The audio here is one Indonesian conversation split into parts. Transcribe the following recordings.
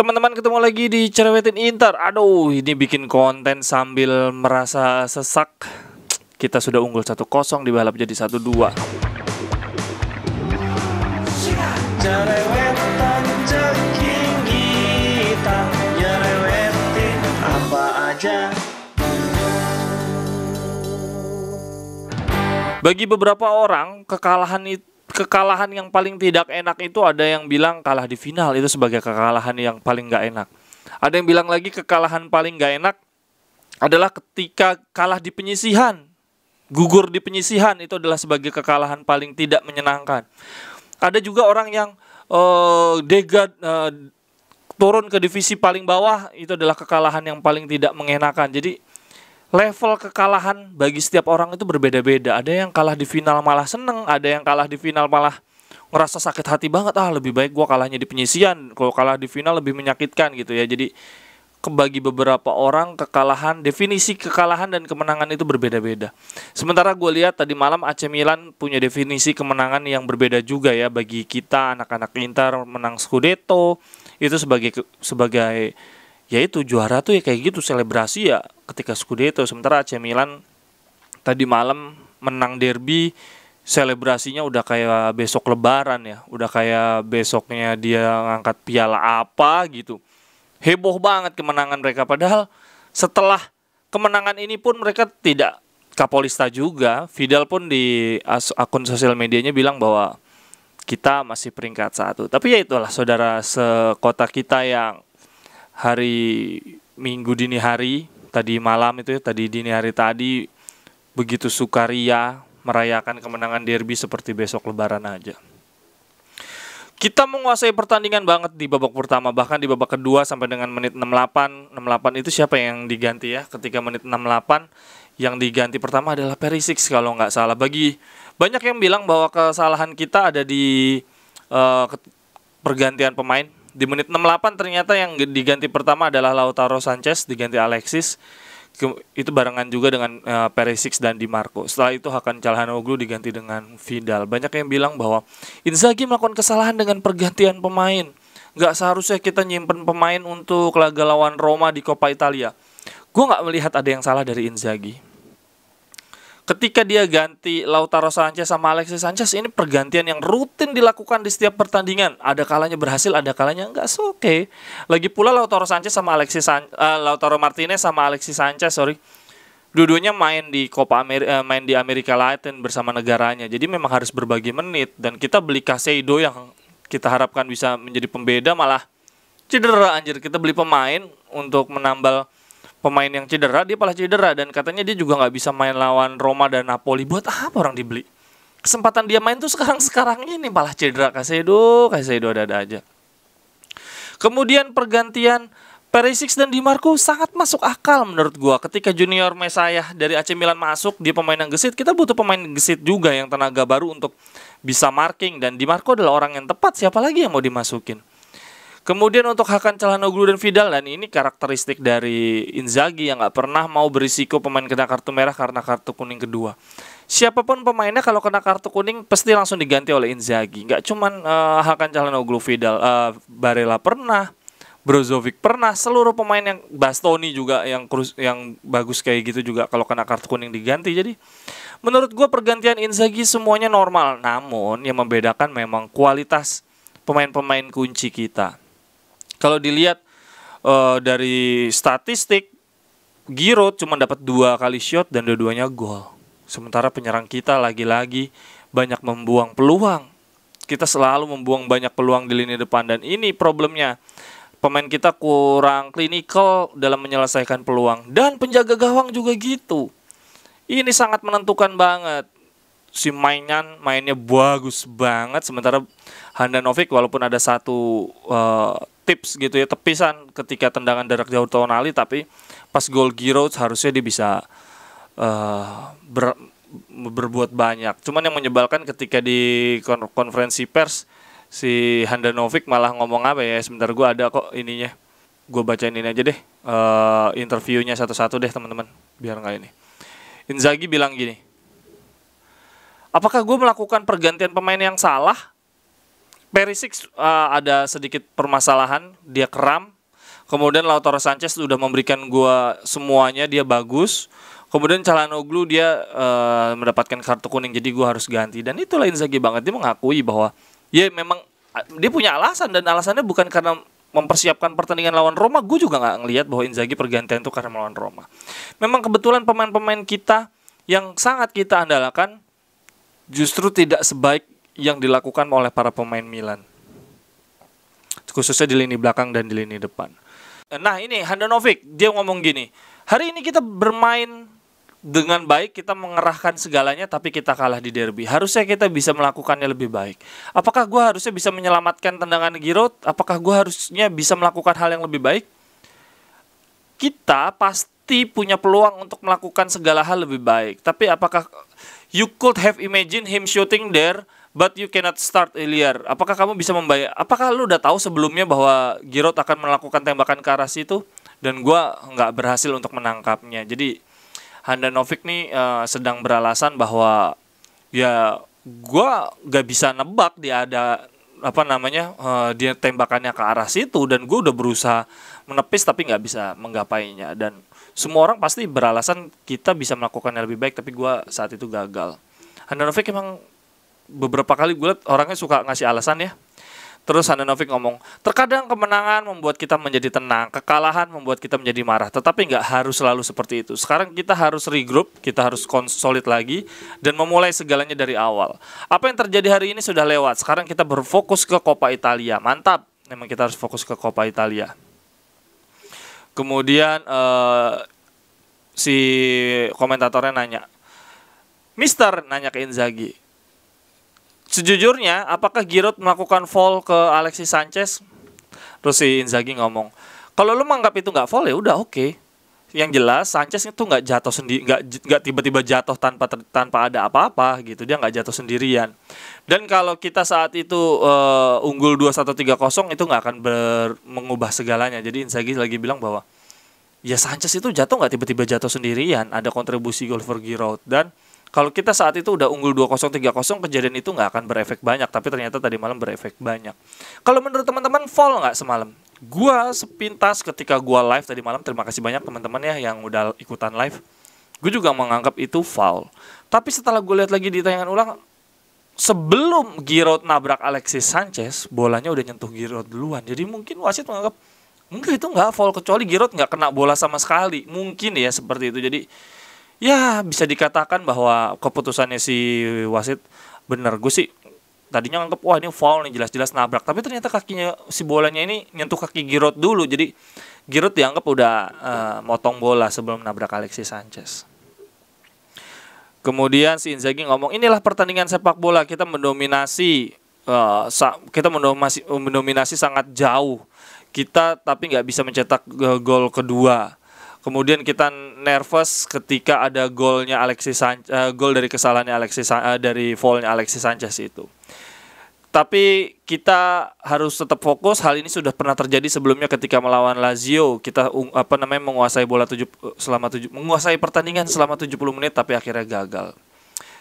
teman-teman, ketemu lagi di Cerewetin Inter. Aduh, ini bikin konten sambil merasa sesak. Kita sudah unggul 1-0 di balap jadi 1-2. Cerewetan ceking kita, nyerewetin apa aja. Bagi beberapa orang, kekalahan yang paling tidak enak itu ada yang bilang kalah di final itu sebagai kekalahan yang paling gak enak. Ada yang bilang lagi kekalahan paling gak enak adalah ketika kalah di penyisihan. Gugur di penyisihan itu adalah sebagai kekalahan paling tidak menyenangkan. Ada juga orang yang turun ke divisi paling bawah, itu adalah kekalahan yang paling tidak mengenakan. Jadi level kekalahan bagi setiap orang itu berbeda-beda. Ada yang kalah di final malah seneng, ada yang kalah di final malah ngerasa sakit hati banget. Lebih baik gua kalahnya di penyisihan, kalau kalah di final lebih menyakitkan gitu ya. Jadi bagi beberapa orang definisi kekalahan dan kemenangan itu berbeda-beda. Sementara gue lihat tadi malam AC Milan punya definisi kemenangan yang berbeda juga ya. Bagi kita anak-anak Inter, menang Scudetto itu sebagai yaitu juara tuh ya kayak gitu, selebrasi ya ketika Scudetto. Sementara AC Milan tadi malam menang derby, selebrasinya udah kayak besok lebaran ya, udah kayak besoknya dia ngangkat piala apa gitu. Heboh banget kemenangan mereka, padahal setelah kemenangan ini pun mereka tidak kapolista juga. Vidal pun di akun sosial medianya bilang bahwa kita masih peringkat 1. Tapi ya itulah saudara sekota kita yang hari Minggu dini hari tadi malam itu ya, tadi dini hari tadi begitu sukaria merayakan kemenangan derby seperti besok lebaran aja. Kita menguasai pertandingan banget di babak pertama, bahkan di babak kedua sampai dengan menit 68 itu siapa yang diganti ya? Ketika menit 68 yang diganti pertama adalah Perisic kalau nggak salah. Bagi banyak yang bilang bahwa kesalahan kita ada di pergantian pemain. Di menit 68 ternyata yang diganti pertama adalah Lautaro Sanchez, diganti Alexis. Itu barengan juga dengan Perisic dan Di Marco. Setelah itu Hakan Calhanoglu diganti dengan Vidal. Banyak yang bilang bahwa Inzaghi melakukan kesalahan dengan pergantian pemain. Gak seharusnya kita nyimpen pemain untuk laga lawan Roma di Coppa Italia. Gue gak melihat ada yang salah dari Inzaghi. Ketika dia ganti Lautaro Sanchez sama Alexis Sanchez, ini pergantian yang rutin dilakukan di setiap pertandingan. Ada kalanya berhasil, ada kalanya enggak. Oke. Lagi pula Lautaro Martinez sama Alexis Sanchez, dua-duanya main di main di Amerika Latin bersama negaranya. Jadi memang harus berbagi menit, dan kita beli Casado yang kita harapkan bisa menjadi pembeda malah cedera anjir. Kita beli pemain untuk menambal pemain yang cedera, dia malah cedera, dan katanya dia juga nggak bisa main lawan Roma dan Napoli. Buat apa orang dibeli? Kesempatan dia main tuh sekarang ini malah cedera. Casado ada aja. Kemudian pergantian Perisic dan Di Marco sangat masuk akal menurut gua. Ketika Junior Messiah dari AC Milan masuk, dia pemain yang gesit. Kita butuh pemain gesit juga yang tenaga baru untuk bisa marking, dan Di Marco adalah orang yang tepat. Siapa lagi yang mau dimasukin? Kemudian untuk Hakan Calhanoglu dan Vidal, dan ini karakteristik dari Inzaghi yang gak pernah mau berisiko pemain kena kartu merah karena kartu kuning kedua. Siapapun pemainnya kalau kena kartu kuning pasti langsung diganti oleh Inzaghi. Gak cuman Hakan Calhanoglu, Vidal, Barella pernah, Brozovic pernah, seluruh pemain yang Bastoni juga yang bagus kayak gitu juga kalau kena kartu kuning diganti. Jadi menurut gue pergantian Inzaghi semuanya normal. Namun yang membedakan memang kualitas pemain-pemain kunci kita. Kalau dilihat dari statistik, Giroud cuma dapat 2 kali shot dan dua-duanya gol. Sementara penyerang kita lagi-lagi banyak membuang peluang. Kita selalu membuang banyak peluang di lini depan, dan ini problemnya. Pemain kita kurang klinikal dalam menyelesaikan peluang, dan penjaga gawang juga gitu. Ini sangat menentukan banget. Si mainnya bagus banget, sementara Handanovic walaupun ada satu tips gitu ya, tepisan ketika tendangan jarak jauh Tonali, tapi pas gol Giroud harusnya dia bisa berbuat banyak. Cuman yang menyebalkan ketika di konferensi pers si Handanovic malah ngomong apa ya, sebentar gue ada kok ininya, gue bacain ini aja deh, interviewnya satu-satu deh teman-teman biar nggak ini. Inzaghi bilang gini, apakah gue melakukan pergantian pemain yang salah? Perisic ada sedikit permasalahan, dia kram, Kemudian Lautaro Sanchez sudah memberikan gua semuanya, dia bagus. Kemudian Calhanoglu dia mendapatkan kartu kuning, jadi gua harus ganti. Dan itulah Inzaghi banget, dia mengakui bahwa ya memang dia punya alasan, dan alasannya bukan karena mempersiapkan pertandingan lawan Roma. Gue juga nggak ngelihat bahwa Inzaghi pergantian itu karena melawan Roma. Memang kebetulan pemain-pemain kita yang sangat kita andalkan justru tidak sebaik yang dilakukan oleh para pemain Milan, khususnya di lini belakang dan di lini depan. Nah ini Handanovic, dia ngomong gini, hari ini kita bermain dengan baik, kita mengerahkan segalanya, tapi kita kalah di derby. Harusnya kita bisa melakukannya lebih baik. Apakah gue harusnya bisa menyelamatkan tendangan Giroud? Apakah gue harusnya bisa melakukan hal yang lebih baik? Kita pasti punya peluang untuk melakukan segala hal lebih baik. Tapi apakah you could have imagined him shooting there, but you cannot start earlier? Apakah kamu bisa membayar? Apakah lu udah tahu sebelumnya bahwa Giroud akan melakukan tembakan ke arah situ? Dan gue nggak berhasil untuk menangkapnya. Jadi Handanovic nih sedang beralasan bahwa ya gue gak bisa nebak dia ada dia tembakannya ke arah situ, dan gue udah berusaha menepis tapi nggak bisa menggapainya. Dan semua orang pasti beralasan kita bisa melakukannya lebih baik, tapi gue saat itu gagal. Handanovic emang beberapa kali gue liat orangnya suka ngasih alasan ya. Terus Handanovic ngomong, terkadang kemenangan membuat kita menjadi tenang, kekalahan membuat kita menjadi marah, tetapi nggak harus selalu seperti itu. Sekarang kita harus regroup, kita harus solid lagi, dan memulai segalanya dari awal. Apa yang terjadi hari ini sudah lewat, sekarang kita berfokus ke Coppa Italia. Mantap, memang kita harus fokus ke Coppa Italia. Kemudian si komentatornya nanya, Mister nanya ke Inzaghi, sejujurnya, apakah Giroud melakukan foul ke Alexis Sanchez? Terus si Inzaghi ngomong, kalau lu menganggap itu nggak foul ya udah oke. Yang jelas Sanchez itu nggak jatuh sendiri, nggak tiba-tiba jatuh tanpa ada apa-apa gitu. Dia nggak jatuh sendirian. Dan kalau kita saat itu unggul 2-1 3-0 itu nggak akan mengubah segalanya. Jadi Inzaghi lagi bilang bahwa ya Sanchez itu jatuh nggak tiba-tiba jatuh sendirian. Ada kontribusi gol for Giroud. Dan kalau kita saat itu udah unggul 2-0, 3-0, kejadian itu nggak akan berefek banyak. Tapi ternyata tadi malam berefek banyak. Kalau menurut teman-teman, foul nggak semalam? Gua sepintas ketika gua live tadi malam, terima kasih banyak teman-teman ya yang udah ikutan live. Gue juga menganggap itu foul. Tapi setelah gue lihat lagi di tayangan ulang, sebelum Giroud nabrak Alexis Sanchez, bolanya udah nyentuh Giroud duluan. Jadi mungkin wasit menganggap, enggak, itu nggak foul, kecuali Giroud nggak kena bola sama sekali. Mungkin ya seperti itu. Jadi ya bisa dikatakan bahwa keputusannya si wasit benar. Gue sih tadinya nganggep wah ini foul nih, jelas-jelas nabrak, tapi ternyata kakinya si bolanya ini nyentuh kaki Giroud dulu. Jadi Giroud dianggap udah motong bola sebelum nabrak Alexis Sanchez. Kemudian si Inzaghi ngomong, inilah pertandingan sepak bola, kita mendominasi mendominasi sangat jauh kita, tapi nggak bisa mencetak gol kedua. Kemudian kita nervous ketika ada golnya Alexis gol dari kesalahannya Alexis dari foulnya Alexis Sanchez itu. Tapi kita harus tetap fokus. Hal ini sudah pernah terjadi sebelumnya ketika melawan Lazio. Kita menguasai bola menguasai pertandingan selama 70 menit tapi akhirnya gagal.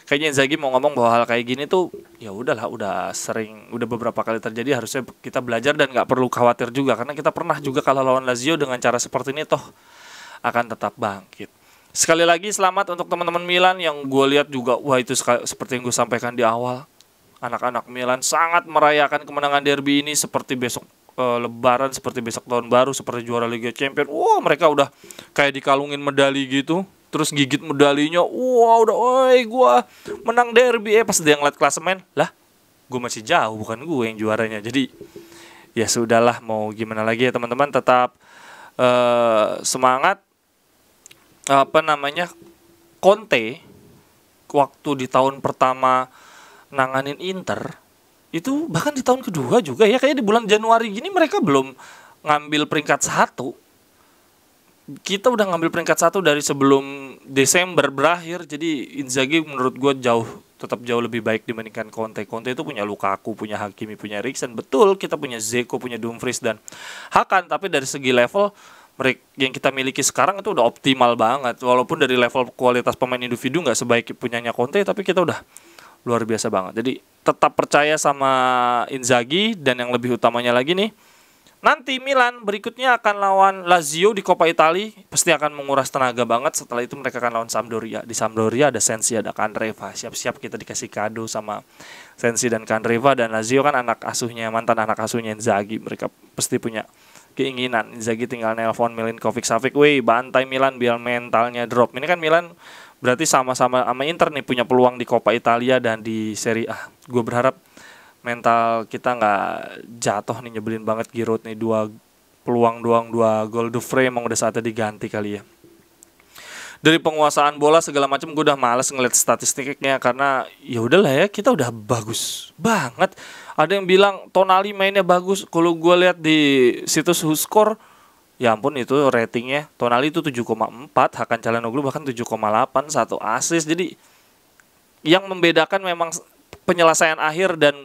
Kayaknya Inzaghi mau ngomong bahwa hal kayak gini tuh ya udahlah, udah beberapa kali terjadi, harusnya kita belajar dan nggak perlu khawatir juga, karena kita pernah juga kalah lawan Lazio dengan cara seperti ini, toh akan tetap bangkit. Sekali lagi selamat untuk teman-teman Milan yang gue lihat juga, wah itu seperti yang gue sampaikan di awal, anak-anak Milan sangat merayakan kemenangan derby ini seperti besok Lebaran, seperti besok tahun baru, seperti juara Liga Champions. Wah mereka udah kayak dikalungin medali gitu, terus gigit medalinya, wah udah, oi gue menang derby. Pas dia ngeliat klasemen, lah gue masih jauh, bukan gue yang juaranya. Jadi ya sudahlah, mau gimana lagi ya teman-teman, tetap semangat. Conte waktu di tahun pertama nanganin Inter itu, bahkan di tahun kedua juga ya, kayak di bulan Januari gini mereka belum ngambil peringkat 1. Kita udah ngambil peringkat 1 dari sebelum Desember berakhir. Jadi Inzaghi menurut gue tetap jauh lebih baik dibandingkan Conte. Conte itu punya Lukaku, punya Hakimi, punya Eriksen. Betul, kita punya Dzeko, punya Dumfries dan Hakan, tapi dari segi level yang kita miliki sekarang itu udah optimal banget. Walaupun dari level kualitas pemain individu nggak sebaik punyanya Conte, tapi kita udah luar biasa banget. Jadi tetap percaya sama Inzaghi, dan yang lebih utamanya lagi nih, Nanti Milan berikutnya akan lawan Lazio di Coppa Italia, pasti akan menguras tenaga banget. Setelah itu mereka akan lawan Sampdoria. Di Sampdoria ada Sensi, ada Candreva. Siap-siap kita dikasih kado sama Sensi dan Candreva. Dan Lazio kan mantan anak asuhnya Inzaghi. Mereka pasti punya keinginan. Inzaghi tinggal nelpon Milinkovic-Savic, "Weh, bantai Milan biar mentalnya drop." Ini kan Milan berarti sama-sama sama Inter nih punya peluang di Coppa Italia dan di Serie A. Gue berharap mental kita nggak jatuh nih, nyebelin banget Giroud nih, 2 peluang doang, 2 gol. Dufre emang udah saatnya diganti kali ya. Dari penguasaan bola segala macam gue udah males ngeliat statistiknya karena ya udahlah ya, kita udah bagus banget. Ada yang bilang Tonali mainnya bagus, kalau gue lihat di situs WhoScore ya ampun itu ratingnya Tonali itu 7,4, Hakan Calhanoglu bahkan 7,8, 1 assist. Jadi yang membedakan memang penyelesaian akhir dan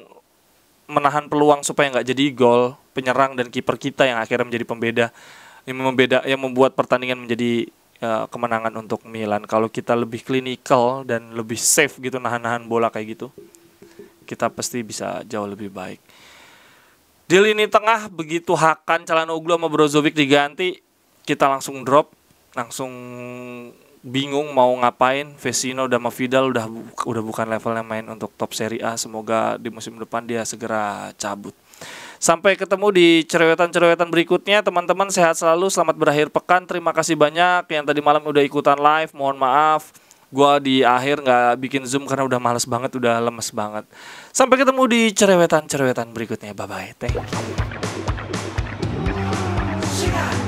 menahan peluang supaya nggak jadi gol, penyerang dan kiper kita yang akhirnya menjadi pembeda, yang membuat pertandingan menjadi kemenangan untuk Milan. Kalau kita lebih klinikal dan lebih safe gitu nahan bola kayak gitu, kita pasti bisa jauh lebih baik. Di lini tengah begitu Hakan Calhanoglu sama Brozovic diganti, kita langsung drop, langsung bingung mau ngapain. Vecino dan Vidal udah bukan levelnya main untuk top Serie A. Semoga di musim depan dia segera cabut. Sampai ketemu di cerewetan-cerewetan berikutnya. Teman-teman sehat selalu, selamat berakhir pekan. Terima kasih banyak yang tadi malam udah ikutan live. Mohon maaf gua di akhir nggak bikin zoom karena udah males banget, udah lemes banget. Sampai ketemu di cerewetan-cerewetan berikutnya. Bye bye. Thank you.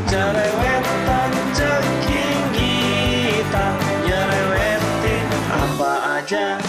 Cerewetan ceking kita nyerewetin apa aja.